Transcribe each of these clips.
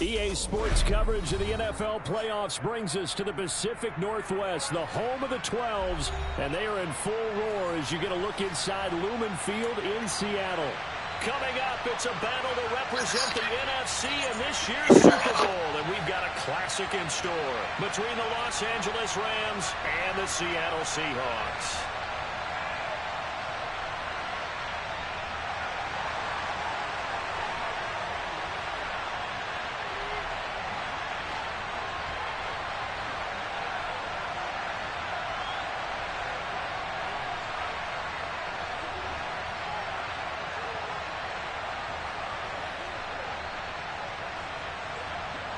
EA Sports coverage of the NFL playoffs brings us to the Pacific Northwest, the home of the 12s, and they are in full roar as you get a look inside Lumen Field in Seattle. Coming up, it's a battle to represent the NFC in this year's Super Bowl, and we've got a classic in store between the Los Angeles Rams and the Seattle Seahawks.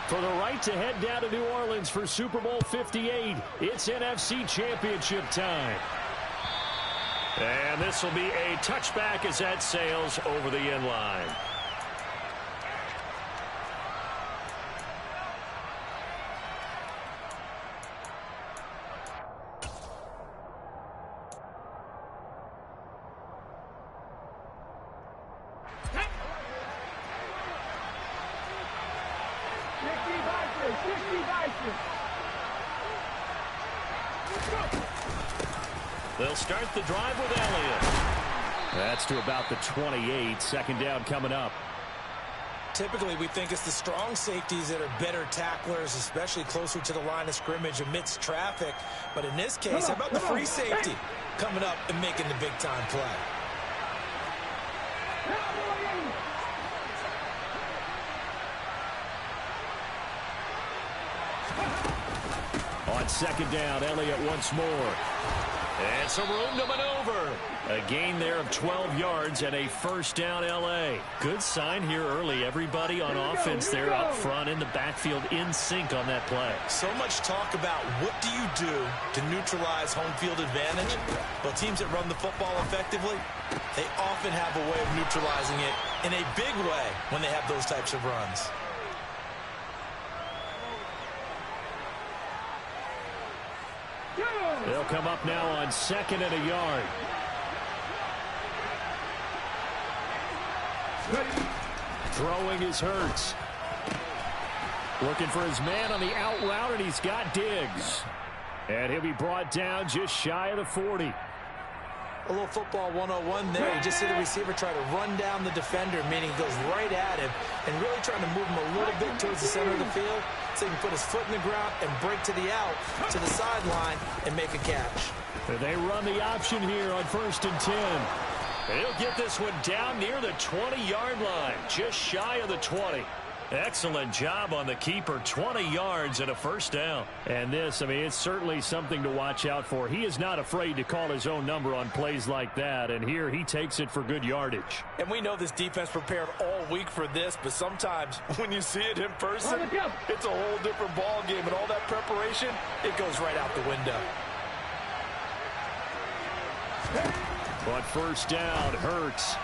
For the right to head down to New Orleans for Super Bowl 58, it's NFC Championship time. And this will be a touchback as that sails over the end line. They'll start the drive with Elliott. That's to about the 28. Second down coming up. Typically, we think it's the strong safeties that are better tacklers, especially closer to the line of scrimmage amidst traffic. But in this case, how about the free safety coming up and making the big-time play? On second down, Elliott once more. And some room to maneuver. A gain there of 12 yards and a first down L.A. Good sign here early. Everybody on offense there up front in the backfield in sync on that play. So much talk about what do you do to neutralize home field advantage? Well, teams that run the football effectively, they often have a way of neutralizing it in a big way when they have those types of runs. They'll come up now on second and a yard. Throwing is Hurts. Looking for his man on the out route, and he's got Diggs. And he'll be brought down just shy of the 40. A little football 101 there. You just see the receiver try to run down the defender, meaning he goes right at him and really trying to move him a little bit towards the center of the field so he can put his foot in the ground and break to the out, to the sideline, and make a catch. They run the option here on 1st and 10. And he'll get this one down near the 20-yard line, just shy of the 20. Excellent job on the keeper, 20 yards and a first down. And this, I mean, it's certainly something to watch out for. He is not afraid to call his own number on plays like that, and here he takes it for good yardage. And we know this defense prepared all week for this, but sometimes when you see it in person, it's a whole different ball game, and all that preparation, it goes right out the window. But first down, Hurts.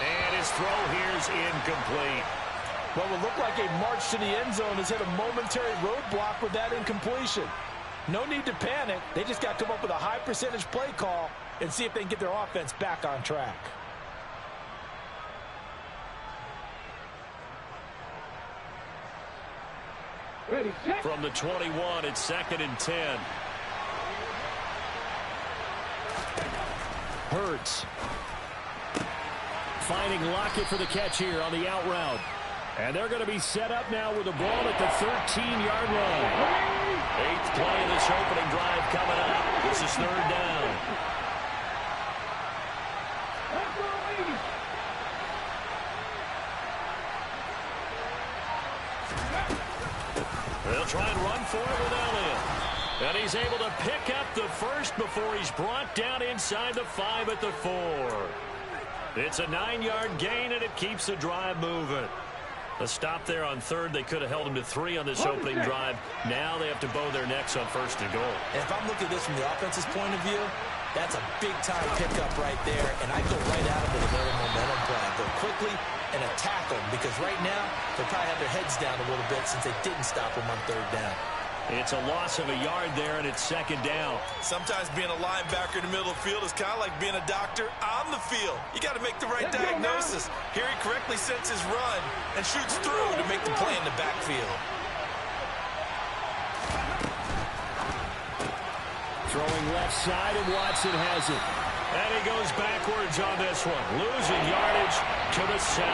And his throw here is incomplete. What would look like a march to the end zone has hit a momentary roadblock with that incompletion. No need to panic. They just got to come up with a high percentage play call and see if they can get their offense back on track. From the 21, it's 2nd and 10. Hurts. Finding Lockett for the catch here on the out route. And they're going to be set up now with the ball at the 13-yard line. 8th play of this opening drive coming up. This is 3rd down. They'll try and run for it with Elliott. And he's able to pick up the first before he's brought down inside the 5 at the 4. It's a 9-yard gain, and it keeps the drive moving. A stop there on 3rd. They could have held him to 3 on this opening drive. Now they have to bow their necks on 1st and goal. And if I'm looking at this from the offense's point of view, that's a big-time pickup right there, and I go right at him with another momentum play. I go quickly and attack them, because right now they'll probably have their heads down a little bit since they didn't stop him on 3rd down. It's a loss of a yard there, and it's second down. Sometimes being a linebacker in the middle of the field is kind of like being a doctor on the field. You got to make the right diagnosis. Here he correctly sets his run and shoots through to make the play in the backfield. Throwing left side, and Watson has it. And he goes backwards on this one, losing yardage to the 7.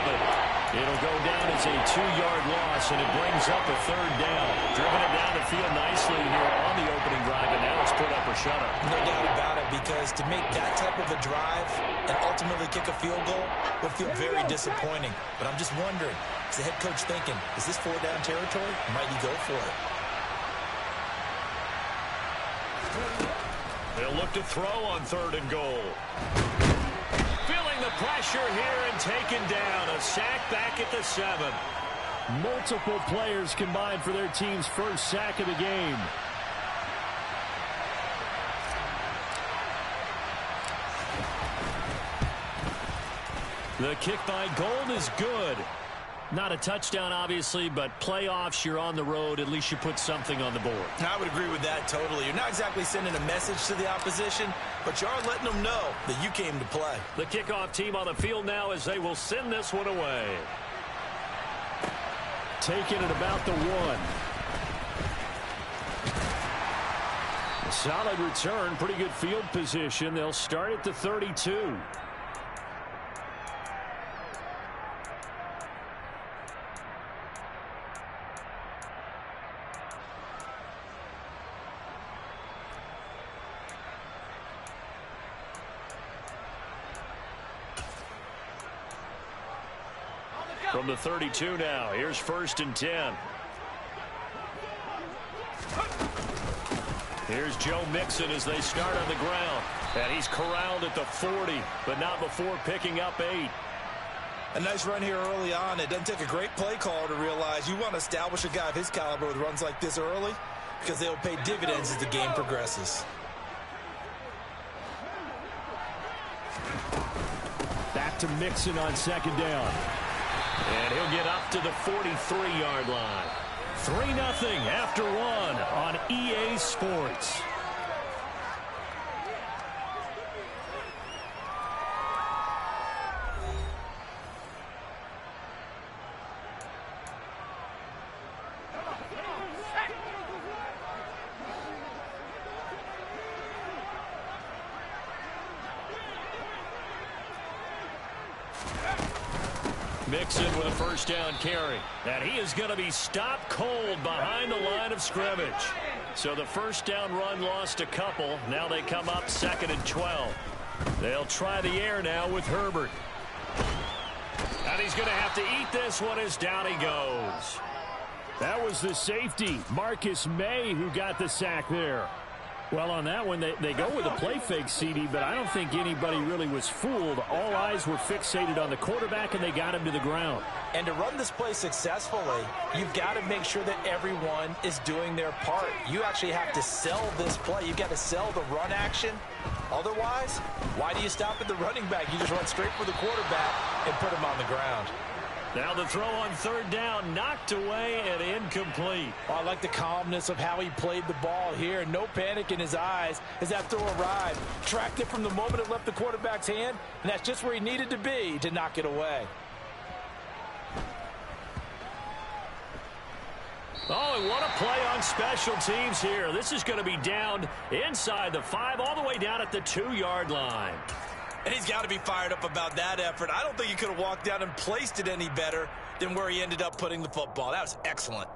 It'll go down as a 2-yard loss, and it brings up a third down. Driven it down the field nicely here on the opening drive, and now it's put up or shut up. No doubt about it, because to make that type of a drive and ultimately kick a field goal would feel very disappointing. But I'm just wondering, is the head coach thinking, is this 4-down territory? Might he go for it? They'll look to throw on 3rd and goal. Feeling the pressure here and taken down. A sack back at the 7. Multiple players combined for their team's first sack of the game. The kick by Gold is good. Not a touchdown, obviously, but playoffs, you're on the road. At least you put something on the board. I would agree with that totally. You're not exactly sending a message to the opposition, but you are letting them know that you came to play. The kickoff team on the field now as they will send this one away. Taking it about the 1. A solid return, pretty good field position. They'll start at the 32. From the 32 now, here's 1st and 10. Here's Joe Mixon as they start on the ground. And he's corralled at the 40, but not before picking up 8. A nice run here early on. It doesn't take a great play caller to realize you want to establish a guy of his caliber with runs like this early, because they'll pay dividends as the game progresses. Back to Mixon on 2nd down. And he'll get up to the 43-yard line. 3-0 after 1 on EA Sports. Mixon with a 1st down carry. And he is going to be stopped cold behind the line of scrimmage. So the 1st down run lost a couple. Now they come up 2nd and 12. They'll try the air now with Herbert. And he's going to have to eat this one as down he goes. That was the safety, Marcus May, who got the sack there. Well, on that one, they go with a play fake, CD, but I don't think anybody really was fooled. All eyes were fixated on the quarterback, and they got him to the ground. And to run this play successfully, you've got to make sure that everyone is doing their part. You actually have to sell this play. You've got to sell the run action. Otherwise, why do you stop at the running back? You just run straight for the quarterback and put him on the ground. Now the throw on 3rd down, knocked away and incomplete. Oh, I like the calmness of how he played the ball here. No panic in his eyes as that throw arrived. Tracked it from the moment it left the quarterback's hand, and that's just where he needed to be to knock it away. Oh, and what a play on special teams here. This is going to be down inside the 5, all the way down at the 2-yard line. And he's got to be fired up about that effort. I don't think he could have walked down and placed it any better than where he ended up putting the football. That was excellent.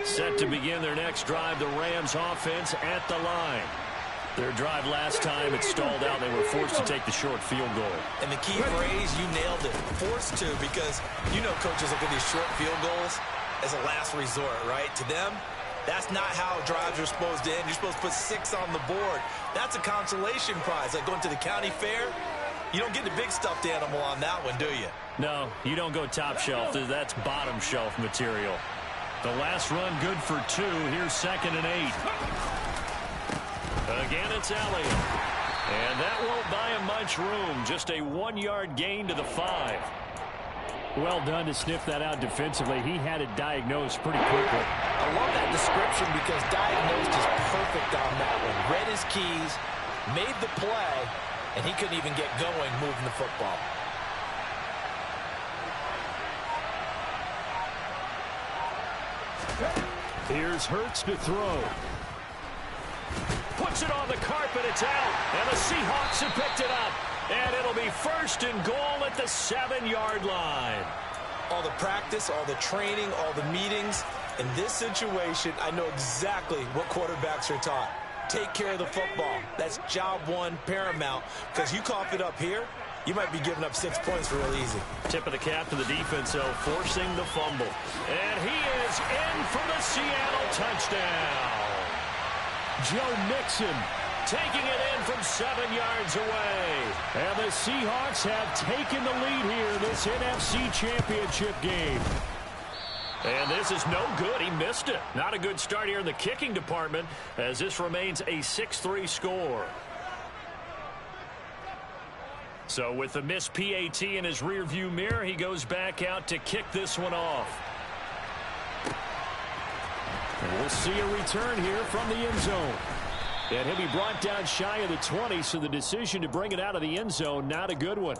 Set to begin their next drive, the Rams offense at the line. Their drive last time, it stalled out. They were forced to take the short field goal. And the key phrase, you nailed it, forced to, because you know coaches look at these short field goals as a last resort, right? To them, that's not how drives are supposed to end. You're supposed to put 6 on the board. That's a consolation prize. Like going to the county fair, you don't get the big stuffed animal on that one, do you? No, you don't go top shelf. That's bottom shelf material. The last run good for 2. Here's 2nd and 8. Again, it's Elliott. And that won't buy him much room. Just a 1-yard gain to the 5. Well done to sniff that out defensively. He had it diagnosed pretty quickly. I love that description because diagnosed is perfect on that one. Read his keys, made the play, and he couldn't even get going moving the football. Here's Hurts to throw. Puts it on the carpet. It's out. And the Seahawks have picked it up. And it'll be 1st and goal at the 7-yard line. All the practice, all the training, all the meetings. In this situation, I know exactly what quarterbacks are taught. Take care of the football. That's job one, paramount. Because you cough it up here, you might be giving up 6 points real easy. Tip of the cap to the defense, though, forcing the fumble. And he is in for the Seattle touchdown. Joe Mixon taking it in from 7 yards away. And the Seahawks have taken the lead here in this NFC Championship game. And this is no good. He missed it. Not a good start here in the kicking department as this remains a 6-3 score. So with the missed PAT in his rearview mirror, he goes back out to kick this one off. And we'll see a return here from the end zone. And he'll be brought down shy of the 20, so the decision to bring it out of the end zone, not a good one.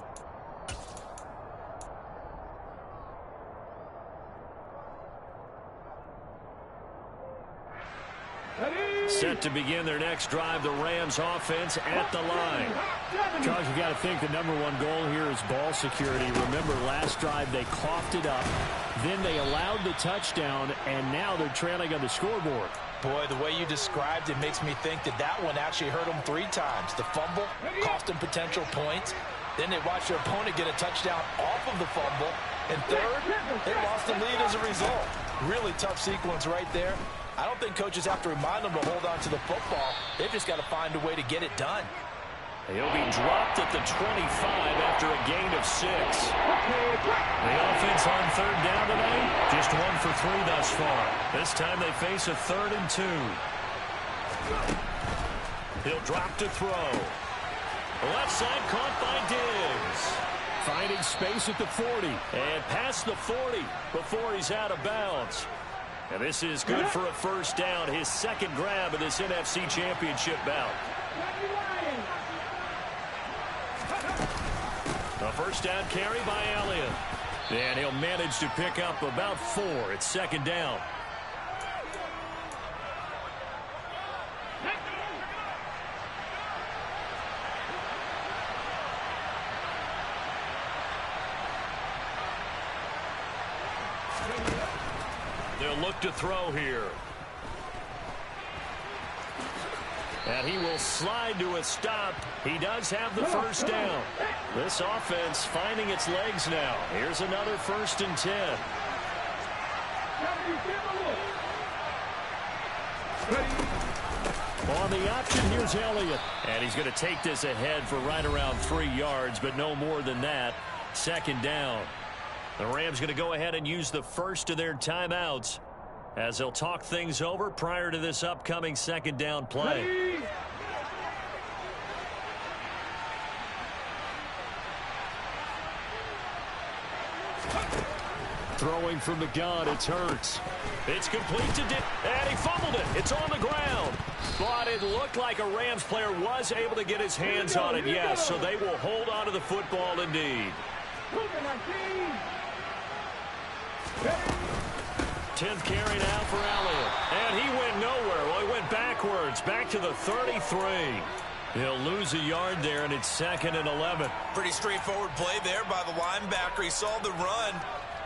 Set to begin their next drive, the Rams offense at the line. Charles, you got to think the number one goal here is ball security. Remember, last drive they coughed it up, then they allowed the touchdown, and now they're trailing on the scoreboard. Boy, the way you described it makes me think that that one actually hurt them 3 times. The fumble cost them potential points. Then they watched their opponent get a touchdown off of the fumble. And third, they lost the lead as a result. Really tough sequence right there. I don't think coaches have to remind them to hold on to the football. They've just got to find a way to get it done. He'll be dropped at the 25 after a gain of 6. The offense on 3rd down tonight, just 1 for 3 thus far. This time they face a 3rd and 2. He'll drop to throw. Left side caught by Diggs. Finding space at the 40 and past the 40 before he's out of bounds. And this is good for a 1st down, his 2nd grab of this NFC Championship bout. A 1st down carry by Elliott. And he'll manage to pick up about 4. It's 2nd down. They'll look to throw here. And he will slide to a stop. He does have the 1st down. This offense finding its legs now. Here's another 1st and 10. On the option, here's Elliott. And he's going to take this ahead for right around 3 yards, but no more than that. 2nd down. The Rams going to go ahead and use the first of their timeouts as they'll talk things over prior to this upcoming 2nd down play. Throwing from the gun, it's Hurts. It's complete to and he fumbled it. It's on the ground. But it looked like a Rams player was able to get his hands on it, yes, so they will hold on to the football indeed. 10th carry now for Elliott. And he went nowhere. Well, he went backwards, back to the 33. He'll lose a yard there, and it's 2nd and 11. Pretty straightforward play there by the linebacker. He saw the run,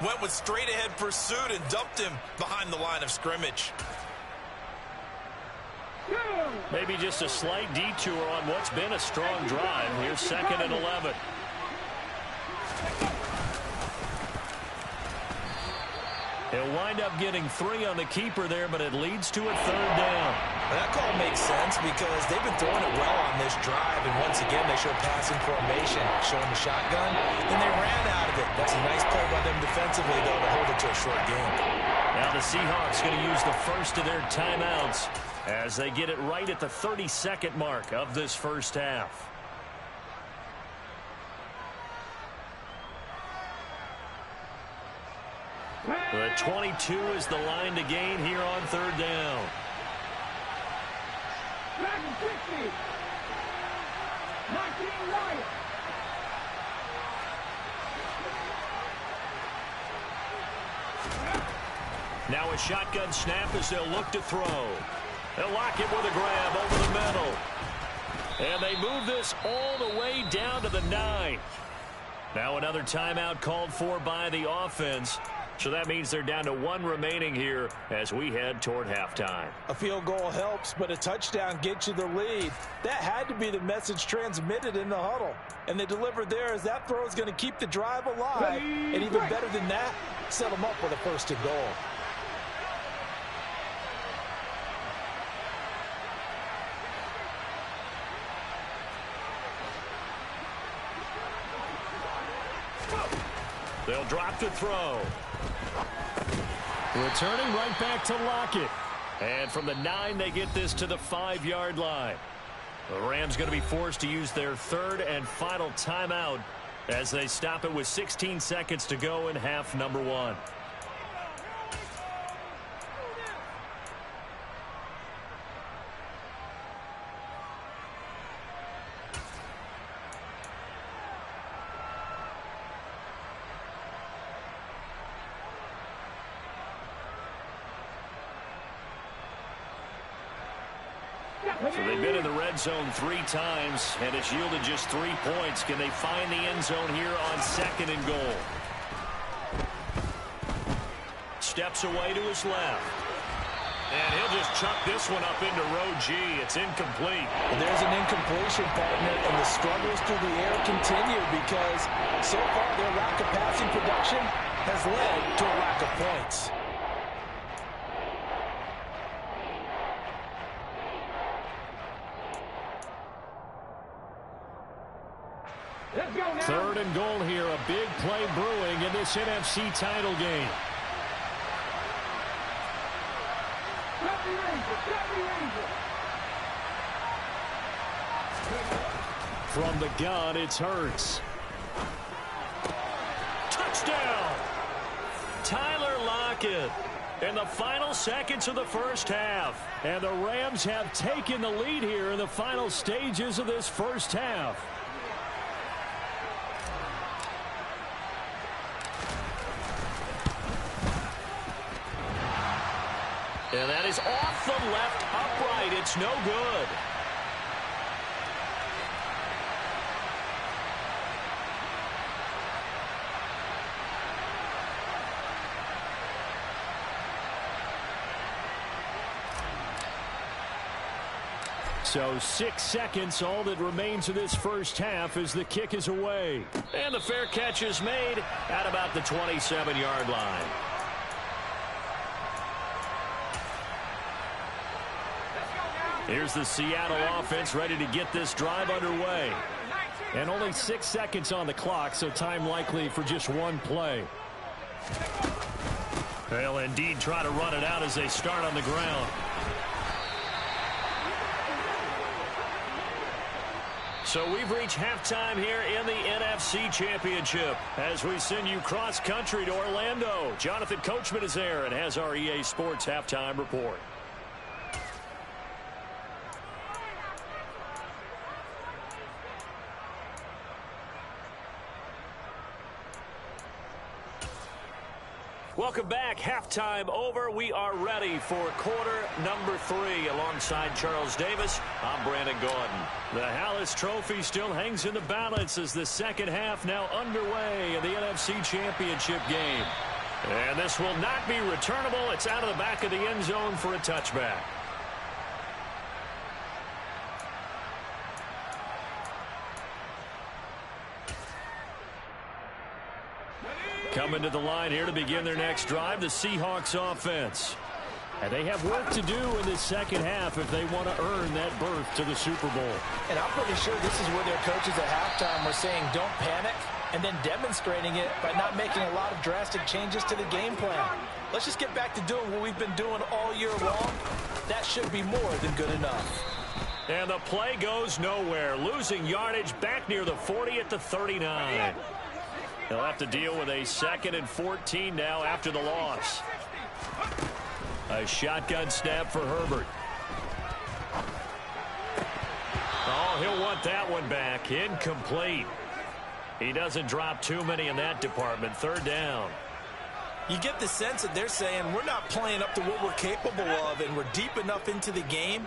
went with straight-ahead pursuit, and dumped him behind the line of scrimmage. Maybe just a slight detour on what's been a strong drive. Here's 2nd and 11. He'll wind up getting 3 on the keeper there, but it leads to a 3rd down. That call makes sense because they've been throwing it well on this drive, and once again they show passing formation, showing the shotgun, and they ran out of it. That's a nice play by them defensively, though, to hold it to a short game. Now the Seahawks going to use the first of their timeouts as they get it right at the 32nd mark of this first half. The 22 is the line to gain here on third down. Now a shotgun snap as they'll look to throw. They'll lock it with a grab over the middle. And they move this all the way down to the 9. Now another timeout called for by the offense. So that means they're down to 1 remaining here as we head toward halftime. A field goal helps, but a touchdown gets you the lead. That had to be the message transmitted in the huddle. And they delivered there as that throw is going to keep the drive alive. And even better than that, set them up with a 1st and goal. They'll drop to throw. Returning right back to Lockett. And from the 9, they get this to the 5-yard line. The Rams going to be forced to use their 3rd and final timeout as they stop it with 16 seconds to go in half number 1. So they've been in the red zone 3 times, and it's yielded just 3 points. Can they find the end zone here on 2nd and goal? Steps away to his left. And he'll just chuck this one up into row G. It's incomplete. Well, there's an incompletion, partner, and the struggles through the air continue because so far their lack of passing production has led to a lack of points. Third and goal here. A big play brewing in this NFC title game. From the gun, it's Hurts. Touchdown! Tyler Lockett in the final seconds of the first half. And the Rams have taken the lead here in the final stages of this first half. And that is off the left upright. It's no good. So 6 seconds, all that remains of this first half as the kick is away. And the fair catch is made at about the 27-yard line. Here's the Seattle offense ready to get this drive underway. And only 6 seconds on the clock, so time likely for just 1 play. They'll indeed try to run it out as they start on the ground. So we've reached halftime here in the NFC Championship as we send you cross-country to Orlando. Jonathan Coachman is there and has our EA Sports halftime report. Welcome back. Halftime over. We are ready for quarter number 3 alongside Charles Davis. I'm Brandon Gordon. The Hallis Trophy still hangs in the balance as the second half now underway in the NFC Championship game. And this will not be returnable. It's out of the back of the end zone for a touchback. Coming to the line here to begin their next drive, the Seahawks offense. And they have work to do in this second half if they want to earn that berth to the Super Bowl. And I'm pretty sure this is where their coaches at halftime were saying don't panic, and then demonstrating it by not making a lot of drastic changes to the game plan. Let's just get back to doing what we've been doing all year long. That should be more than good enough. And the play goes nowhere, losing yardage back near the 40 at the 39. They'll have to deal with a 2nd and 14 now after the loss. A shotgun snap for Herbert. Oh, he'll want that one back. Incomplete. He doesn't drop too many in that department. 3rd down. You get the sense that they're saying we're not playing up to what we're capable of, and we're deep enough into the game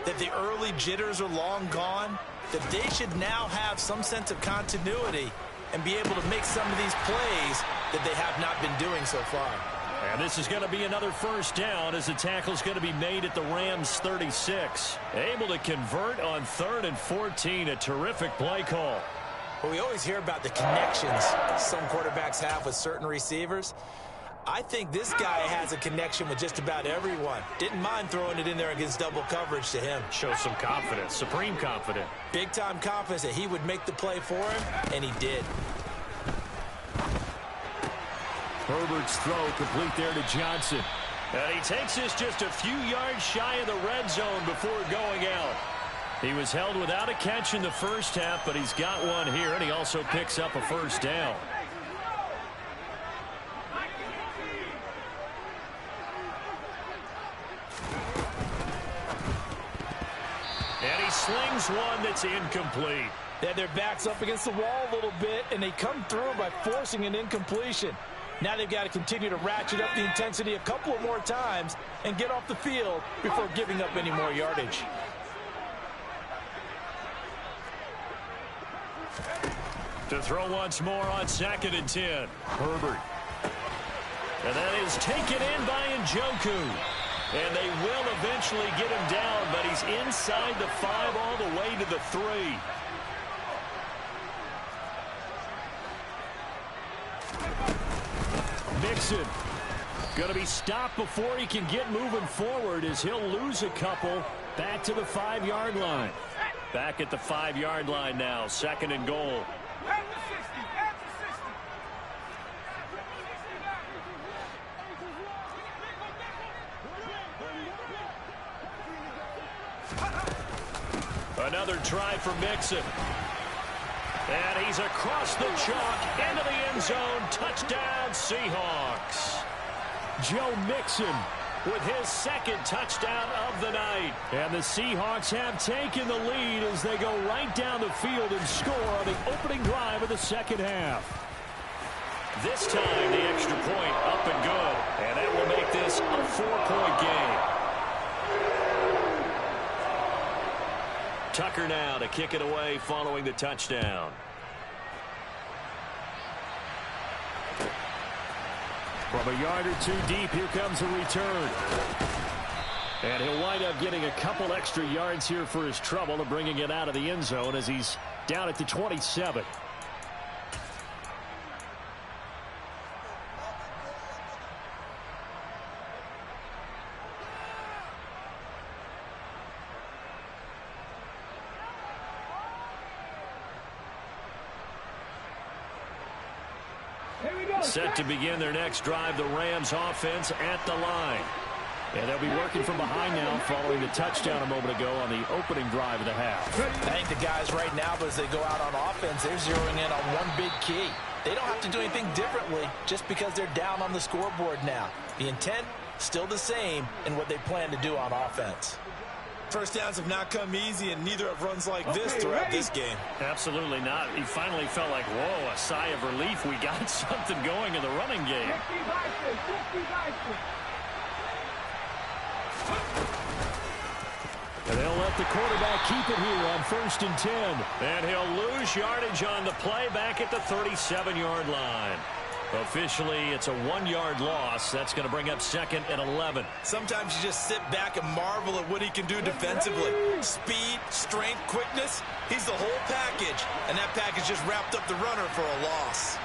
that the early jitters are long gone, that they should now have some sense of continuity and be able to make some of these plays that they have not been doing so far. And this is going to be another 1st down as the tackle's going to be made at the Rams' 36. Able to convert on 3rd and 14. A terrific play call. Well, we always hear about the connections some quarterbacks have with certain receivers. I think this guy has a connection with just about everyone. Didn't mind throwing it in there against double coverage to him. Shows some confidence, supreme confidence. Big-time confidence that he would make the play for him, and he did. Herbert's throw complete there to Johnson. And he takes this just a few yards shy of the red zone before going out. He was held without a catch in the 1st half, but he's got one here, and he also picks up a 1st down. And he slings one that's incomplete. They had their backs up against the wall a little bit, and they come through by forcing an incompletion. Now they've got to continue to ratchet up the intensity a couple of more times and get off the field before giving up any more yardage. To throw once more on 2nd and 10. Herbert. And that is taken in by Njoku. And they will eventually get him down, but he's inside the 5 all the way to the 3. Mixon going to be stopped before he can get moving forward as he'll lose a couple back to the 5-yard line. Back at the 5-yard line now, 2nd and goal. Another try for Mixon. And he's across the chalk into the end zone. Touchdown, Seahawks. Joe Mixon with his 2nd touchdown of the night. And the Seahawks have taken the lead as they go right down the field and score on the opening drive of the 2nd half. This time, the extra point up and good. And that will make this a 4-point game. Tucker now to kick it away following the touchdown. From a yard or 2 deep, here comes a return. And he'll wind up getting a couple extra yards here for his trouble and bringing it out of the end zone as he's down at the 27. Set to begin their next drive, the Rams offense at the line. And they'll be working from behind now following the touchdown a moment ago on the opening drive of the half. I think the guys right now, as they go out on offense, they're zeroing in on one big key. They don't have to do anything differently just because they're down on the scoreboard now. The intent, still the same in what they plan to do on offense. First downs have not come easy, and neither have runs like this throughout this game. Absolutely not. He finally felt like, whoa, a sigh of relief. We got something going in the running game. And they'll let the quarterback keep it here on 1st and 10. And he'll lose yardage on the play back at the 37-yard line. Officially, it's a 1-yard loss. That's going to bring up 2nd and 11. Sometimes you just sit back and marvel at what he can do defensively. Speed, strength, quickness. He's the whole package. And that package just wrapped up the runner for a loss.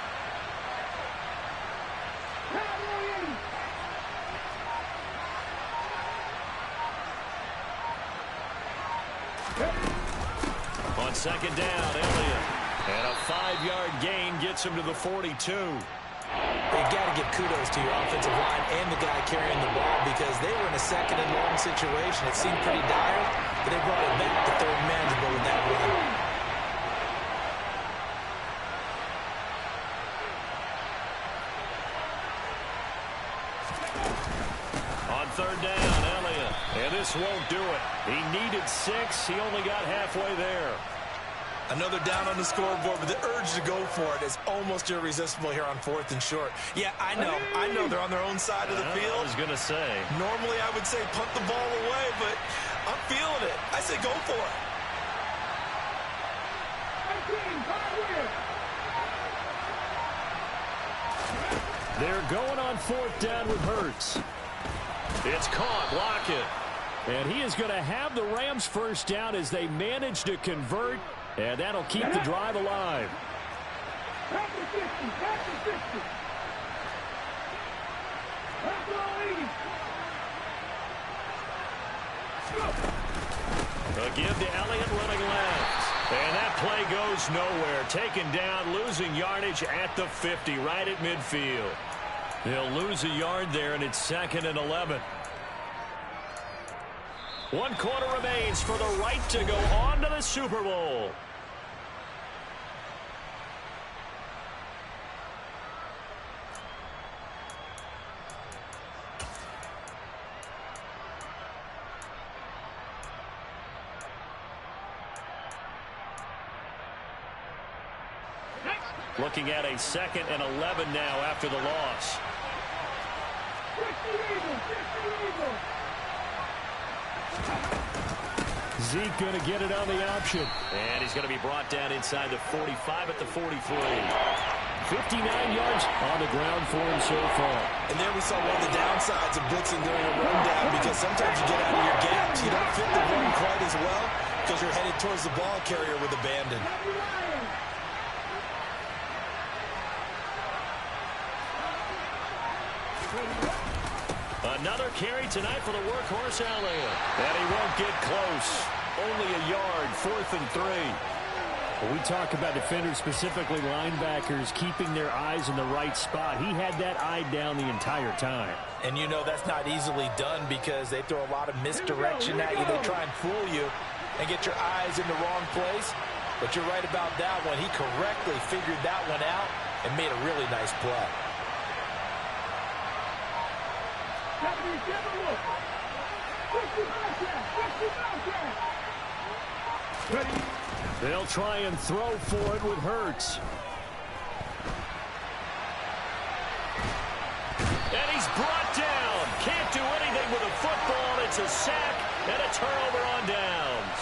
On 2nd down, Elliott. And a 5-yard gain gets him to the 42. They've got to give kudos to your offensive line and the guy carrying the ball because they were in a 2nd and long situation. It seemed pretty dire, but they brought it back to 3rd manageable with that run. third down. Elliott. And this won't do it. He needed 6. He only got halfway there. Another down on the scoreboard, but the urge to go for it is almost irresistible here on 4th and short. Yeah, I know they're on their own side of the field. I was going to say. Normally I would say punt the ball away, but I'm feeling it. I say go for it. They're going on 4th down with Hurts. It's caught. Block it. And he is going to have the Rams first down as they manage to convert. And that'll keep the drive alive. A give to Elliott running left. And that play goes nowhere. Taken down, losing yardage at the 50, right at midfield. They'll lose a yard there, and it's 2nd and 11. 1 quarter remains for the right to go on to the Super Bowl. Looking at a 2nd and 11 now after the loss. Zeke going to get it on the option. And he's going to be brought down inside the 45 at the 43. 59 yards on the ground for him so far. And there we saw one of the downsides of blitzing during a rundown, because sometimes you get out of your gaps. You don't fit the run quite as well because you're headed towards the ball carrier with abandon. Another carry tonight for the workhorse Elliott. And he won't get close. Only a yard, 4th and 3. When we talk about defenders, specifically linebackers, keeping their eyes in the right spot, he had that eye down the entire time. And you know that's not easily done because they throw a lot of misdirection at you. They try and fool you and get your eyes in the wrong place. But you're right about that one. He correctly figured that one out and made a really nice play. They'll try and throw for it with Hurts. And he's brought down. Can't do anything with a football. It's a sack and a turnover on downs.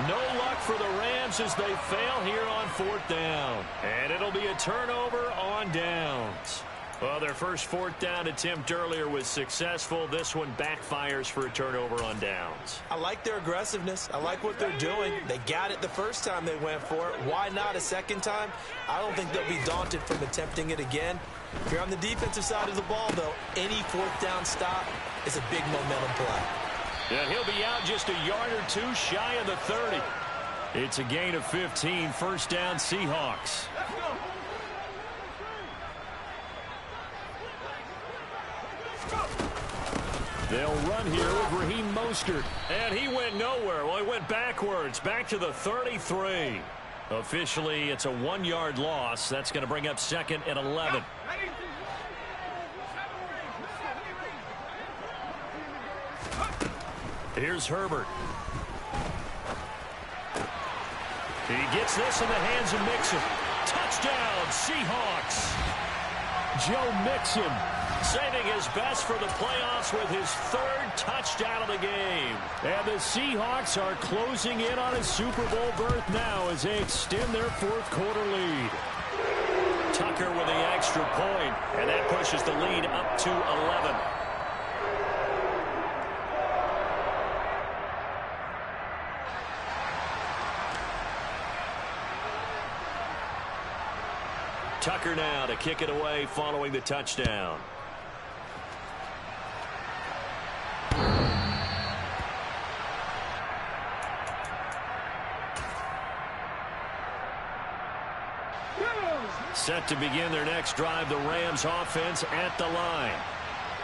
No luck for the Rams as they fail here on 4th down. And it'll be a turnover on downs. Well, their first 4th down attempt earlier was successful. This one backfires for a turnover on downs. I like their aggressiveness. I like what they're doing. They got it the first time they went for it. Why not a second time? I don't think they'll be daunted from attempting it again. If you're on the defensive side of the ball, though, any 4th down stop is a big momentum play. And he'll be out just a yard or 2 shy of the 30. It's a gain of 15. First down, Seahawks. They'll run here with Raheem Mostert. And he went nowhere. Well, he went backwards, back to the 33. Officially, it's a 1-yard loss. That's going to bring up 2nd and 11. Here's Herbert. He gets this in the hands of Mixon. Touchdown, Seahawks. Joe Mixon saving his best for the playoffs with his 3rd touchdown of the game. And the Seahawks are closing in on a Super Bowl berth now as they extend their 4th quarter lead. Tucker with the extra point, and that pushes the lead up to 11. Tucker now to kick it away following the touchdown. Set to begin their next drive, the Rams offense at the line.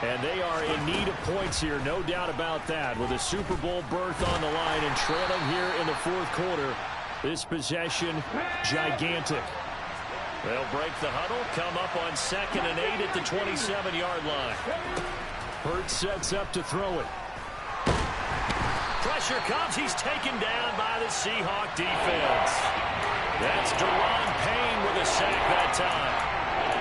And they are in need of points here, no doubt about that. With a Super Bowl berth on the line and trailing here in the 4th quarter, this possession, gigantic. They'll break the huddle, come up on 2nd and 8 at the 27-yard line. Hurts sets up to throw it. Pressure comes. He's taken down by the Seahawk defense. That's Deron Payne with a sack that time.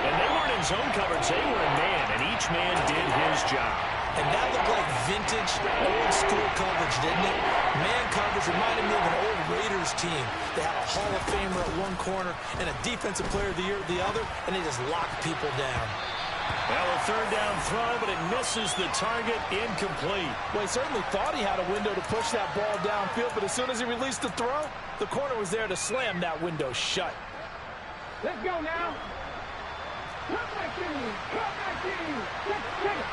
And they weren't in zone coverage. They were in man, and each man did his job. And that looked like vintage, old-school coverage, didn't it? Man coverage reminded me of an old Raiders team. They had a Hall of Famer at one corner and a Defensive Player of the Year at the other, and they just locked people down. Well, a third down throw, but it misses the target, incomplete. Well, he certainly thought he had a window to push that ball downfield, but as soon as he released the throw, the corner was there to slam that window shut. Let's go now. Come back in. Come back in. Let's get it.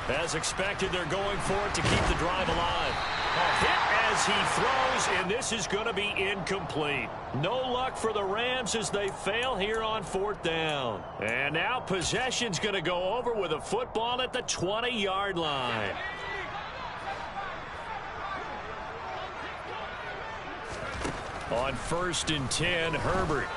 As expected, they're going for it to keep the drive alive. A hit as he throws, and this is going to be incomplete. No luck for the Rams as they fail here on fourth down. And now possession's going to go over with a football at the 20-yard line. On 1st and 10, Herbert.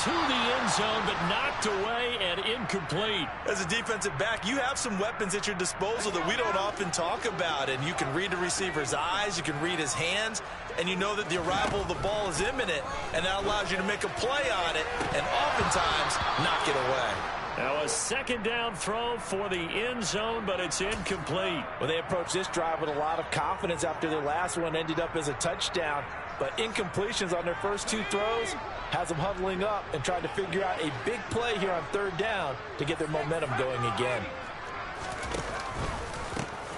To the end zone, but knocked away and incomplete. As a defensive back, you have some weapons at your disposal that we don't often talk about. And you can read the receiver's eyes, you can read his hands, and you know that the arrival of the ball is imminent, and that allows you to make a play on it and oftentimes knock it away. Now a second down throw for the end zone, but it's incomplete. Well, they approached this drive with a lot of confidence after their last one ended up as a touchdown. But incompletions on their first two throws has them huddling up and trying to figure out a big play here on third down to get their momentum going again.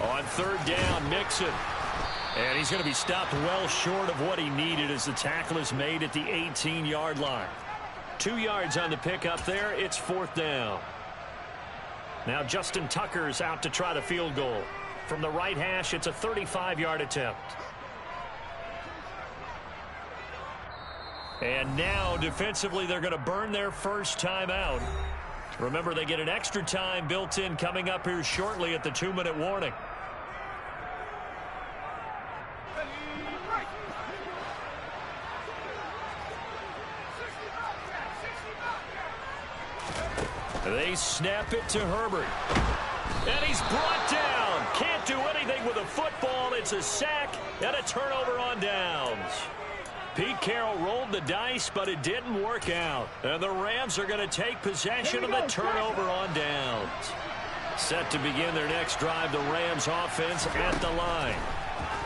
On third down, Mixon. And he's going to be stopped well short of what he needed as the tackle is made at the 18-yard line. 2 yards on the pickup there. It's fourth down. Now Justin Tucker's out to try the field goal. From the right hash, it's a 35-yard attempt. And now, defensively, they're going to burn their first timeout. Remember, they get an extra time built in coming up here shortly at the 2-minute warning. They snap it to Herbert. And he's brought down. Can't do anything with a football. It's a sack and a turnover on downs. Pete Carroll rolled the dice, but it didn't work out. And the Rams are going to take possession of the turnover on downs. Set to begin their next drive, the Rams offense at the line.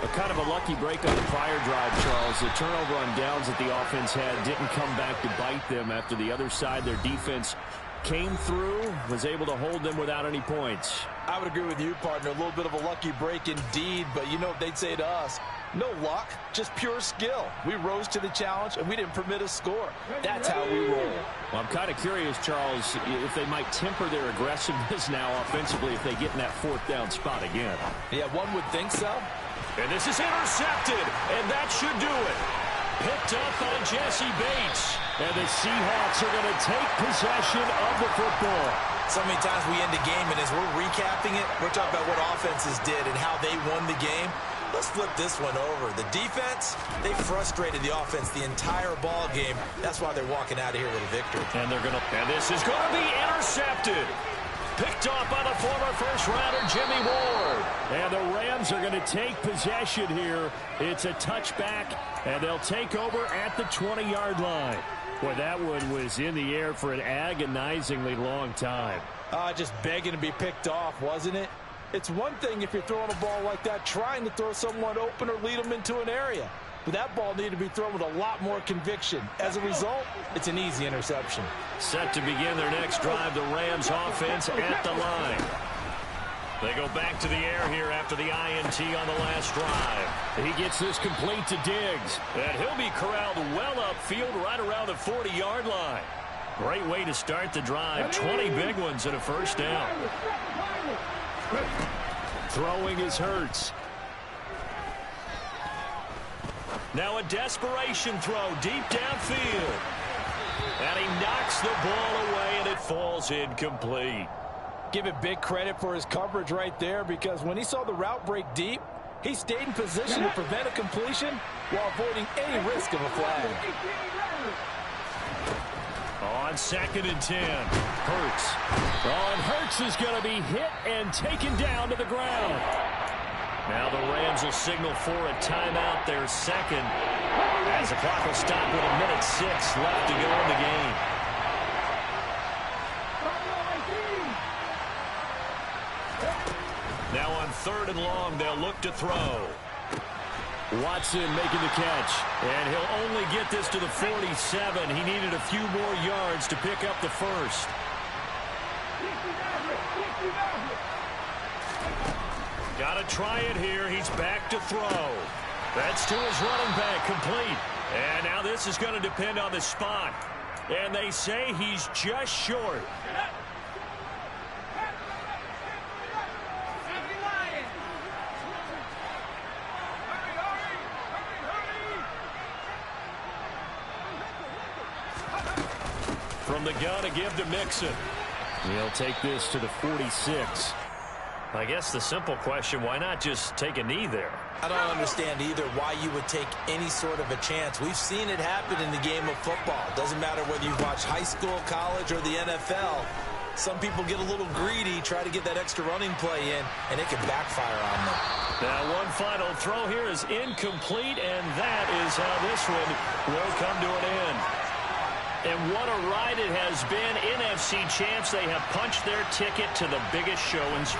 A kind of a lucky break on the prior drive, Charles. The turnover on downs that the offense had didn't come back to bite them after the other side. Their defense came through, was able to hold them without any points. I would agree with you, partner. A little bit of a lucky break indeed, but you know what they'd say to us. No luck, just pure skill. We rose to the challenge, and we didn't permit a score. That's how we roll. Well, I'm kind of curious, Charles, if they might temper their aggressiveness now offensively if they get in that fourth down spot again. Yeah, one would think so. And this is intercepted, and that should do it. Picked up by Jesse Bates. And the Seahawks are going to take possession of the football. So many times we end a game, and as we're recapping it, we're talking about what offenses did and how they won the game. Let's flip this one over. The defense, they frustrated the offense the entire ball game. That's why they're walking out of here with a victory. And this is going to be intercepted. Picked off by the former first-rounder Jimmy Ward. And the Rams are going to take possession here. It's a touchback, and they'll take over at the 20-yard line. Boy, that one was in the air for an agonizingly long time. Just begging to be picked off, wasn't it? It's one thing if you're throwing a ball like that, trying to throw someone open or lead them into an area. But that ball needed to be thrown with a lot more conviction. As a result, it's an easy interception. Set to begin their next drive, the Rams offense at the line. They go back to the air here after the INT on the last drive. He gets this complete to Diggs. And he'll be corralled well upfield right around the 40-yard line. Great way to start the drive. 20 big ones and a first down. Throwing is Hurts. Now a desperation throw deep downfield. And he knocks the ball away, and it falls incomplete. Give it big credit for his coverage right there, because when he saw the route break deep, he stayed in position to prevent a completion while avoiding any risk of a flag. On on 2nd and 10. Hurts. Oh, and Hurts is going to be hit and taken down to the ground. Now the Rams will signal for a timeout, their second, as the clock will stop with 1:06 left to go in the game. Now on 3rd and long, they'll look to throw. Watson making the catch, and he'll only get this to the 47. He needed a few more yards to pick up the first. Got to try it here. He's back to throw. That's to his running back, complete. And now this is going to depend on the spot. And they say he's just short. From the gun to give to Mixon. He'll take this to the 46. I guess the simple question, why not just take a knee there? I don't understand either why you would take any sort of a chance. We've seen it happen in the game of football. Doesn't matter whether you watch high school, college, or the NFL. Some people get a little greedy, try to get that extra running play in, and it can backfire on them. Now one final throw here is incomplete, and that is how this one will come to an end. And what a ride it has been. NFC champs, they have punched their ticket to the biggest show in sports.